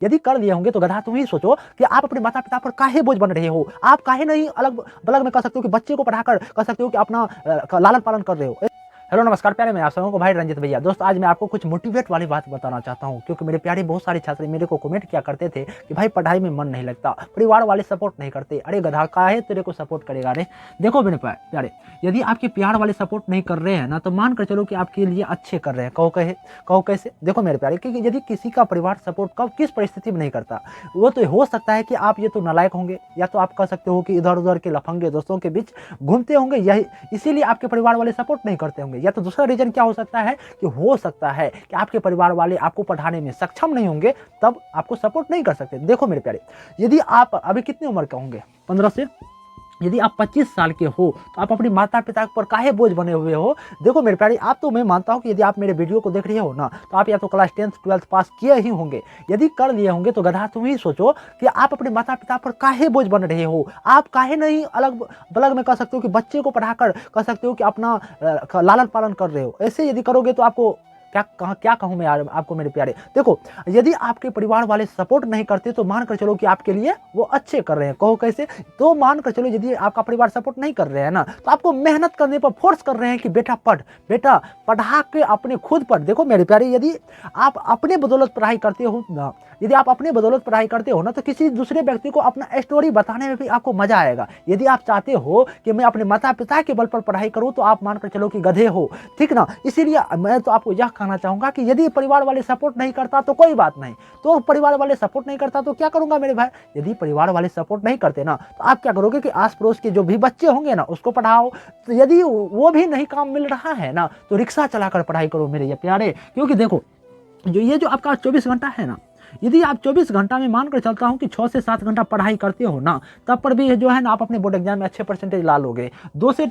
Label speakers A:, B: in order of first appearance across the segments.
A: यदि कर लिए होंगे तो गधा तुम ही सोचो कि आप अपने माता पिता पर काहे बोझ बन रहे हो। आप काहे नहीं अलग बलग में कह सकते हो कि बच्चे को पढ़ाकर कह सकते हो कि अपना लालन पालन कर रहे हो। हेलो नमस्कार प्यारे, मैं आप सबों को भाई रंजित भैया। दोस्त आज मैं आपको कुछ मोटिवेट वाली बात बताना चाहता हूं, क्योंकि मेरे प्यारे बहुत सारे छात्र मेरे को कमेंट किया करते थे कि भाई पढ़ाई में मन नहीं लगता, परिवार वाले सपोर्ट नहीं करते। अरे गधा काहे तेरे को सपोर्ट करेगा रे। देखो मेरे प्यारे, यदि आपके प्यार वाले सपोर्ट नहीं कर रहे हैं ना, तो मान कर चलो कि आपके लिए अच्छे कर रहे हैं। कहो कैसे? देखो मेरे प्यारे, क्योंकि यदि किसी का परिवार सपोर्ट कब किस परिस्थिति में नहीं करता, वो तो हो सकता है कि आप ये तो नालायक होंगे, या तो आप कह सकते हो कि इधर उधर के लफंगे दोस्तों के बीच घूमते होंगे, यही इसीलिए आपके परिवार वाले सपोर्ट नहीं करते होंगे। या तो दूसरा रीजन क्या हो सकता है कि आपके परिवार वाले आपको पढ़ाने में सक्षम नहीं होंगे, तब आपको सपोर्ट नहीं कर सकते। देखो मेरे प्यारे, यदि आप अभी कितनी उम्र के होंगे, 15 से यदि आप 25 साल के हो, तो आप अपने माता पिता पर काहे बोझ बने हुए हो। देखो मेरे प्यारे, आप तो मैं मानता हूं कि यदि आप मेरे वीडियो को देख रहे हो ना, तो आप या तो क्लास 10th 12th पास किए ही होंगे। यदि कर लिए होंगे तो गधा तुम ही सोचो कि आप अपने माता पिता पर काहे बोझ बन रहे हो। आप काहे नहीं अलग बलग में कह सकते हो कि बच्चे को पढ़ाकर कह सकते हो कि अपना लालन पालन कर रहे हो। ऐसे यदि करोगे तो आपको क्या कहूँ मैं यार आपको मेरे प्यारे। देखो, यदि आपके परिवार वाले सपोर्ट नहीं करते तो मान कर चलो कि आपके लिए वो अच्छे कर रहे हैं। कहो कैसे? तो मान कर चलो यदि आपका परिवार सपोर्ट नहीं कर रहे हैं ना, तो आपको मेहनत करने पर फोर्स कर रहे हैं कि बेटा पढ़ा के अपने खुद पर। देखो मेरे प्यारे, यदि आप अपने बदौलत पढ़ाई करते हो ना, तो किसी दूसरे व्यक्ति को अपना स्टोरी बताने में भी आपको मजा आएगा। यदि आप चाहते हो कि मैं अपने माता पिता के बल पर पढ़ाई करूं, तो आप मानकर चलो कि गधे हो, ठीक ना। इसीलिए मैं तो आपको यह कहना चाहूंगा कि यदि परिवार वाले सपोर्ट नहीं करता तो कोई बात नहीं, तो परिवार वाले सपोर्ट नहीं करता तो क्या करूंगा मेरे भाई। यदि परिवार वाले सपोर्ट नहीं करते ना, तो आप क्या करोगे कि आस पड़ोस के जो भी बच्चे होंगे ना, उसको पढ़ाओ। तो यदि वो भी नहीं काम मिल रहा है ना, तो रिक्शा चलाकर पढ़ाई करो मेरे ये प्यारे। क्योंकि देखो, जो आपका 24 घंटा है ना, यदि आप 24 घंटा में मानकर चलता हूं कि 6 से 7 घंटा पढ़ाई करते हो ना, तब पर भी जो है ना आप अपने बोर्ड एग्जाम में अच्छे परसेंटेज ला लोगे। 2 से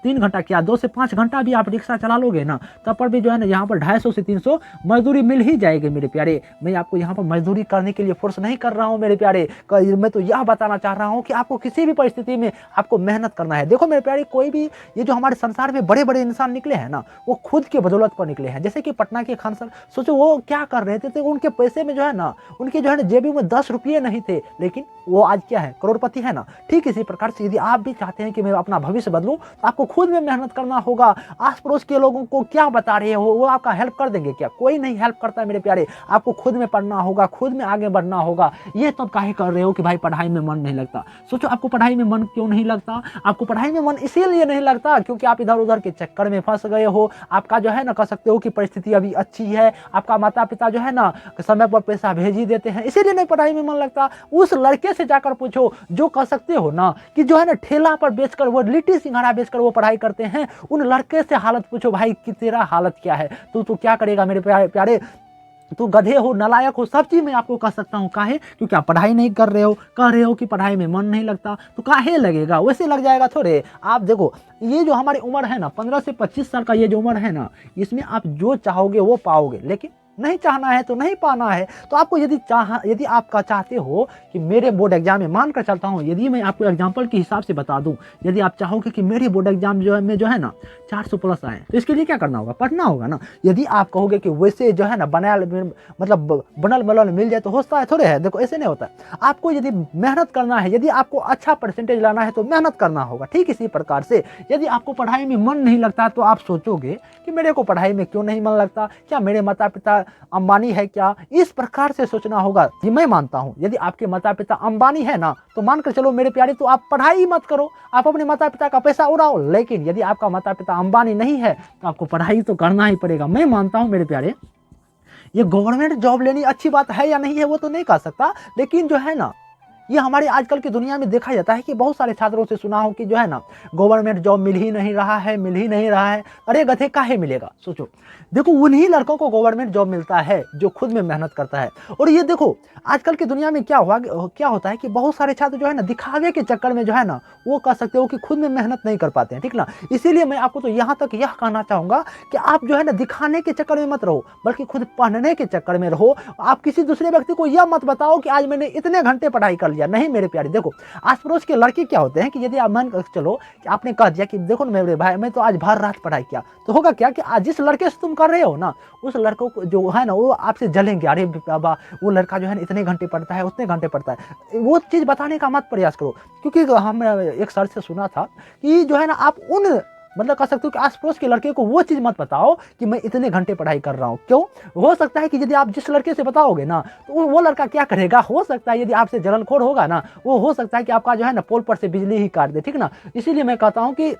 A: 3 घंटा क्या, 2 से 5 घंटा भी आप रिक्शा चला लोगे ना, तब पर भी जो है ना यहाँ पर 250 से 300 मजदूरी मिल ही जाएगी मेरे प्यारे। मैं आपको यहाँ पर मजदूरी करने के लिए फोर्स नहीं कर रहा हूँ मेरे प्यारे, मैं तो यह बताना चाह रहा हूँ कि आपको किसी भी परिस्थिति में आपको मेहनत करना है। देखो मेरे प्यारे, कोई भी ये जो हमारे संसार में बड़े बड़े इंसान निकले हैं ना, वो खुद के बदौलत पर निकले हैं। जैसे कि पटना के खान सर, सोचो वो क्या कर रहे थे, तो उनके पैसे में जो है ना, उनके जो है ना जेबी में 10 रुपये नहीं थे, लेकिन वो आज क्या है, करोड़पति है ना। ठीक इसी प्रकार से यदि आप भी चाहते हैं कि मैं अपना भविष्य बदलूं, तो आपको खुद में मेहनत करना होगा। आस पड़ोस के लोगों को क्या बता रहे हो, वो आपका हेल्प कर देंगे क्या? कोई नहीं हेल्प करता है मेरे प्यारे। आपको खुद में पढ़ना होगा, खुद में आगे बढ़ना होगा। ये तब काहे कर रहे हो कि भाई पढ़ाई में मन नहीं लगता। सोचो आपको पढ़ाई में मन क्यों नहीं लगता? आपको पढ़ाई में मन इसीलिए नहीं लगता क्योंकि आप इधर उधर के चक्कर में फंस गए हो। आपका जो है ना कह सकते हो कि परिस्थिति अभी अच्छी है, आपका माता पिता जो है ना समय पर पैसा भेज ही देते हैं, इसीलिए नहीं पढ़ाई में मन लगता। उस लड़के से जाकर पूछो जो कह सकते हो ना कि जो है ना ठेला पर बेचकर, वो लिट्टी सिंघाड़ा बेचकर वो पढ़ाई करते हैं, उन लड़के से हालत पूछो भाई कि तेरा हालत क्या है। तो क्या करेगा मेरे प्यारे? तो गधे हो, नालायक हो, सब चीज मैं आपको कह सकता हूँ। काहे? क्योंकि आप पढ़ाई नहीं कर रहे हो। कह रहे हो कि पढ़ाई में मन नहीं लगता, तो काहे लगेगा? वैसे लग जाएगा थोड़े। आप देखो, ये जो हमारी उम्र है ना, 15 से 25 साल का ये जो उम्र है ना, इसमें आप जो चाहोगे वो पाओगे, लेकिन नहीं चाहना है तो नहीं पाना है। तो आपको यदि आपका चाहते हो कि मेरे बोर्ड एग्जाम में, मान कर चलता हूँ, यदि मैं आपको एग्जाम्पल के हिसाब से बता दूं, यदि आप चाहोगे कि मेरे बोर्ड एग्जाम जो है ना 400 प्लस आए, तो इसके लिए क्या करना होगा? पढ़ना होगा ना। यदि आप कहोगे कि वैसे जो है ना बनल बनल मिल जाए, तो होता है थोड़े है। देखो ऐसे नहीं होता। आपको यदि मेहनत करना है, यदि आपको अच्छा परसेंटेज लाना है, तो मेहनत करना होगा। ठीक इसी प्रकार से यदि आपको पढ़ाई में मन नहीं लगता, तो आप सोचोगे कि मेरे को पढ़ाई में क्यों नहीं मन लगता, क्या मेरे माता पिता अंबानी है क्या? इस प्रकार से सोचना होगा। ये मैं मानता हूं, यदि आपके माता पिता अंबानी है ना, तो मानकर चलो मेरे प्यारे, तो आप पढ़ाई मत करो, आप अपने माता पिता का पैसा उड़ाओ। लेकिन यदि आपका माता पिता अंबानी नहीं है, तो आपको पढ़ाई तो करना ही पड़ेगा। मैं मानता हूं मेरे प्यारे, ये गवर्नमेंट जॉब लेनी अच्छी बात है या नहीं है वो तो नहीं कह सकता, लेकिन जो है ना, ये हमारे आजकल की दुनिया में देखा जाता है कि बहुत सारे छात्रों से सुना हो कि जो है ना गवर्नमेंट जॉब मिल ही नहीं रहा है। अरे गधे काहे मिलेगा? सोचो, देखो उन्हीं लड़कों को गवर्नमेंट जॉब मिलता है जो खुद में मेहनत करता है। और ये देखो आजकल की दुनिया में क्या होता है कि बहुत सारे छात्र जो है ना दिखावे के चक्कर में जो है ना, वो कह सकते हो कि खुद में मेहनत नहीं कर पाते हैं, ठीक ना। इसीलिए मैं आपको तो यहाँ तक यह कहना चाहूंगा कि आप जो है ना दिखाने के चक्कर में मत रहो, बल्कि खुद पढ़ने के चक्कर में रहो। आप किसी दूसरे व्यक्ति को यह मत बताओ कि आज मैंने इतने घंटे पढ़ाई कर लिया। नहीं मेरे प्यारे, देखो आस पड़ोस के लड़के क्या होते हैं कि यदि आप मान कर चलो कि आपने कह दिया कि देखो ना मेरे भाई, मैं तो आज भर रात पढ़ाई किया, तो होगा क्या कि आज जिस लड़के से तुम कर रहे हो ना, उस लड़कों को जो है ना वो आपसे जलेंगे, अरे बाबा वो लड़का जो है ना इतने घंटे पढ़ता है, उतने घंटे पढ़ता है। वो चीज़ बताने का मत प्रयास करो, क्योंकि हम एक सर से सुना था कि जो है ना आप उन मतलब कह सकते हो कि आस पड़ोस के लड़के को वो चीज़ मत बताओ कि मैं इतने घंटे पढ़ाई कर रहा हूँ। क्यों? हो सकता है कि यदि आप जिस लड़के से बताओगे ना, तो वो लड़का क्या करेगा, हो सकता है यदि आपसे जलनखोर होगा ना, वो हो सकता है कि आपका जो है ना पोल पर से बिजली ही काट दे, ठीक ना। इसीलिए मैं कहता हूँ कि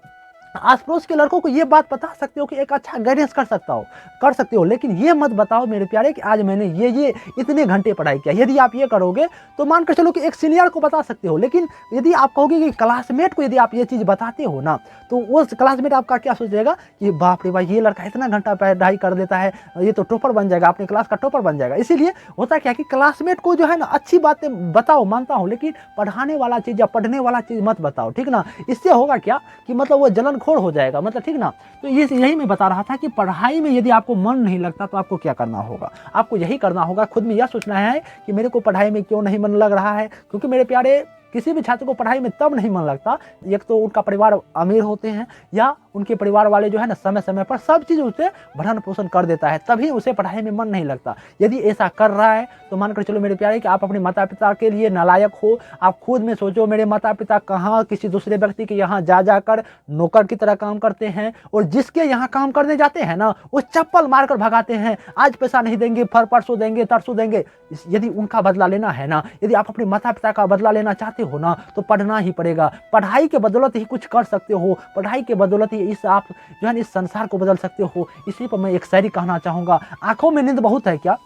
A: आस पड़ोस के लड़कों को ये बात बता सकते हो कि एक अच्छा गाइडेंस कर सकते हो, लेकिन ये मत बताओ मेरे प्यारे कि आज मैंने ये इतने घंटे पढ़ाई किया। यदि आप ये करोगे तो मान कर चलो कि एक सीनियर को बता सकते हो, लेकिन यदि आप कहोगे कि क्लासमेट को यदि आप ये चीज़ बताते हो ना, तो वो क्लासमेट आपका क्या सोचेगा कि बाप रे भाई ये लड़का इतना घंटा पढ़ाई कर देता है, ये तो टॉपर बन जाएगा, अपने क्लास का टॉपर बन जाएगा। इसीलिए होता क्या कि क्लासमेट को जो है ना अच्छी बातें बताओ, मानता हूँ, लेकिन पढ़ाने वाला चीज़ या पढ़ने वाला चीज़ मत बताओ, ठीक ना। इससे होगा क्या कि मतलब वो जलनखोर हो जाएगा, मतलब ठीक ना। तो ये यही मैं बता रहा था कि पढ़ाई में यदि आपको मन नहीं लगता तो आपको क्या करना होगा, आपको यही करना होगा, खुद में यह सोचना है कि मेरे को पढ़ाई में क्यों नहीं मन लग रहा है। क्योंकि मेरे प्यारे किसी भी छात्र को पढ़ाई में तब नहीं मन लगता, एक तो उनका परिवार अमीर होते हैं या उनके परिवार वाले जो है ना समय समय पर सब चीज़ उसे भरण पोषण कर देता है, तभी उसे पढ़ाई में मन नहीं लगता। यदि ऐसा कर रहा है तो मानकर चलो मेरे प्यारे कि आप अपने माता पिता के लिए नालायक हो। आप खुद में सोचो, मेरे माता पिता कहाँ किसी दूसरे व्यक्ति के यहाँ जा जाकर नौकर की तरह काम करते हैं, और जिसके यहाँ काम करने जाते हैं ना वो चप्पल मारकर भगाते हैं, आज पैसा नहीं देंगे, परसों देंगे, तरसों देंगे। यदि उनका बदला लेना है ना, यदि आप अपने माता पिता का बदला लेना चाहते हो ना, तो पढ़ना ही पड़ेगा। पढ़ाई के बदौलत ही कुछ कर सकते हो, पढ़ाई के बदौलत ही इस आप जो है इस संसार को बदल सकते हो। इसी पर मैं एक शायरी कहना चाहूँगा, आंखों में नींद बहुत है क्या,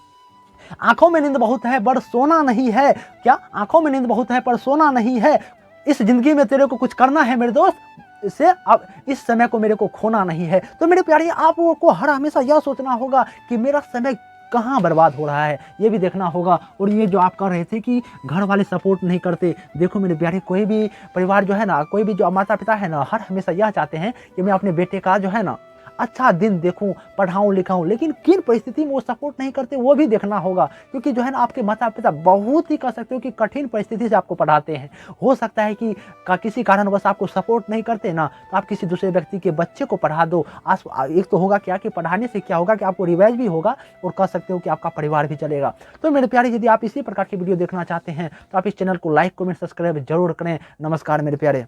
A: आंखों में नींद बहुत है पर सोना नहीं है क्या, आंखों में नींद बहुत है पर सोना नहीं है। इस जिंदगी में तेरे को कुछ करना है मेरे दोस्त, से अब इस समय को मेरे को खोना नहीं है। तो मेरे प्यारे आपको हर हमेशा यह सोचना होगा कि मेरा समय कहाँ बर्बाद हो रहा है, ये भी देखना होगा। और ये जो आप कह रहे थे कि घर वाले सपोर्ट नहीं करते, देखो मेरे प्यारे कोई भी परिवार जो है ना, कोई भी जो माता पिता है ना, हर हमेशा यह चाहते हैं कि मैं अपने बेटे का जो है ना अच्छा दिन देखूं, पढ़ाऊं लिखाऊं, लेकिन किन परिस्थिति में वो सपोर्ट नहीं करते वो भी देखना होगा। क्योंकि जो है ना आपके माता पिता बहुत ही कह सकते हो कि कठिन परिस्थिति से आपको पढ़ाते हैं। हो सकता है कि किसी कारणवश आपको सपोर्ट नहीं करते ना, तो आप किसी दूसरे व्यक्ति के बच्चे को पढ़ा दो। एक तो होगा क्या कि पढ़ाने से क्या होगा कि आपको रिवाइज भी होगा, और कह सकते हो कि आपका परिवार भी चलेगा। तो मेरे प्यारे यदि आप इसी प्रकार की वीडियो देखना चाहते हैं तो आप इस चैनल को लाइक कमेंट सब्सक्राइब जरूर करें। नमस्कार मेरे प्यारे।